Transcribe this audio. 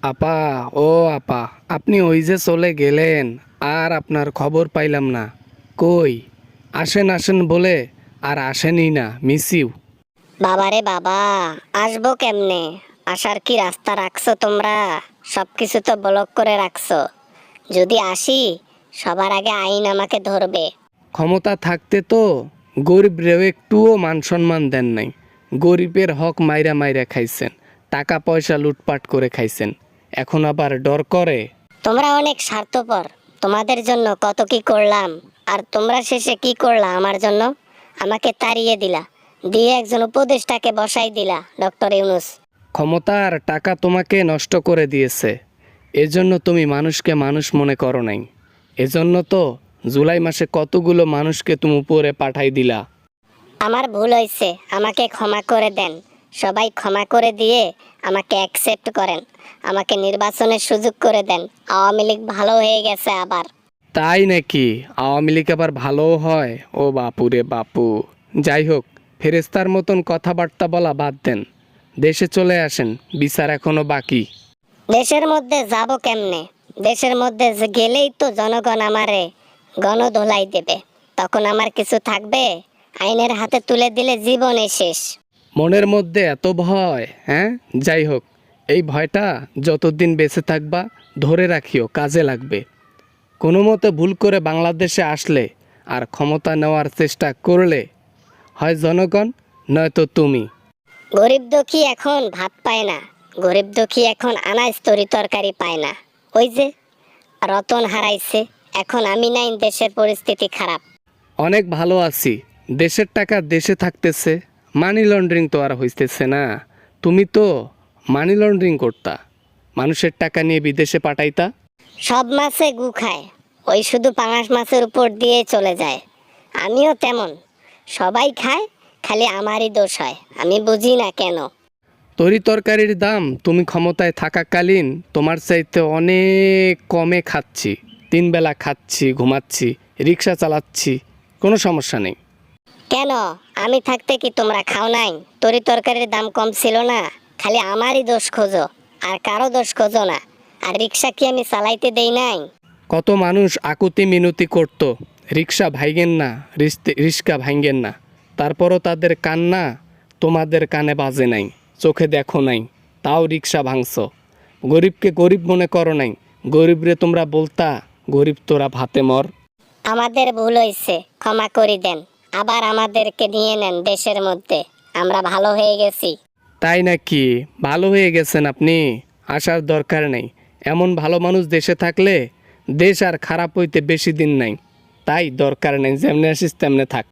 আপা, ও আপা, আপনি ওই যে চলে গেলেন, আর আপনার খবর পাইলাম না। কই আসেন আসেন বলে আর আসেনই না, মিস ইউ। বাবারে বাবা, আসবো কেমনে? আসার কি রাস্তা রাখছো তোমরা? সবকিছু তো ব্লক করে রাখছো। যদি আসি, সবার আগে আইন আমাকে ধরবে। ক্ষমতা থাকতে তো গরিব রেও একটুও মান সম্মান দেন নাই। গরিবের হক মাইরা মাইরা খাইছেন, টাকা পয়সা লুটপাট করে খাইছেন, এখন আবার ডর করে। তোমরা অনেক স্বার্থপর। তোমাদের জন্য কত কি করলাম, আর তোমরা শেষে কি করলা আমার জন্য? আমাকে তাড়িয়ে দিলা, দিয়ে একজন উপদেষ্টাকে বসাই দিলা, ডক্টর ইউনুস। ক্ষমতা আর টাকা তোমাকে নষ্ট করে দিয়েছে, এজন্য তুমি মানুষকে মানুষ মনে করো নাই। এজন্য তো জুলাই মাসে কতগুলো মানুষকে তুমি উপরে পাঠাই দিলা। আমার ভুল হয়েছে, আমাকে ক্ষমা করে দেন। সবাই ক্ষমা করে দিয়ে আমাকে অ্যাকসেপ্ট করেন। আমাকে নির্বাচনের সুযোগ করে দেন। আওয়ামী লীগ ভালো হয়ে গেছে আবার। তাই নাকি? আওয়ামী লীগ আবার ভালোও হয়? ও বাপু রে বাপু। যাই হোক, ফেরেস্তার মতন কথাবার্তা বলা বাদ দেন, দেশে চলে আসেন, বিচার এখনো বাকি। দেশের মধ্যে যাব কেমনে? দেশের মধ্যে গেলেই তো জনগণ আমারে গণধোলাই দেবে। তখন আমার কিছু থাকবে? আইনের হাতে তুলে দিলে জীবনে শেষ। মনের মধ্যে এত ভয়, হ্যাঁ? যাই হোক, এই ভয়টা যতদিন বেঁচে থাকবা ধরে রাখিও, কাজে লাগবে। কোনো মতে ভুল করে বাংলাদেশে আসলে আর ক্ষমতা নেওয়ার চেষ্টা করলে হয় জনগণ, নয়তো তুমি। গরিব দুঃখী এখন ভাত পায় না। গরিব দুঃখী এখন আনাজ তরি তরকারি পায় না। ওই যে রতন হারাইছে, এখন আমি নাই, দেশের পরিস্থিতি খারাপ। অনেক ভালো আছি, দেশের টাকা দেশে থাকতেছে, মানি লন্ডারিং তো আর হইতেছে না। তুমি তো মানি লন্ডারিং করতা, মানুষের টাকা নিয়ে বিদেশে পাঠাইতা। সব মাছে গু খায়, ওই শুধু পাঙাশ মাছের উপর দিয়ে চলে যায়। আমিও তেমন, সবাই খায়, খালি আমারই দোষ হয়। আমি বুঝি না কেন। তরি তরকারির দাম তুমি ক্ষমতায় থাকাকালীন তোমার চাইতে অনেক কমে খাচ্ছি, 3 বেলা খাচ্ছি, ঘুমাচ্ছি, রিক্সা চালাচ্ছি, কোনো সমস্যা নেই। কেন? আমি থাকতে কি তোমরা খাও নাই? তরি তরকারির দাম কম ছিল না? খালি আমারই দোষ খোঁজো, আর কারো দোষ খোঁজো না। আর রিক্সা কি আমি চালাইতে দেই নাই? কত মানুষ আকুতি মিনতি করত, রিক্সা ভাইগেন না, রিক্সা ভাঙ্গেন না, তারপরও তাদের কান্না তোমাদের কানে বাজে নাই, চোখে দেখো নাই, তাও রিক্সা ভাঙছ। গরিবকে গরিব মনে করো নাই, গরিবরে তোমরা বলতা গরিব তোরা ভাতে মর। আমাদের ভুল হয়েছে, ক্ষমা করে দেন। আবার আমাদেরকে নিয়ে নেন দেশের মধ্যে। আমরা ভালো হয়ে গেছি। তাই নাকি? ভালো হয়ে গেছেন আপনি? আসার দরকার নেই। এমন ভালো মানুষ দেশে থাকলে দেশ আর খারাপ হইতে বেশি দিন নাই। তাই দরকার নেই, যেমনি আসিস তেমনি থাক।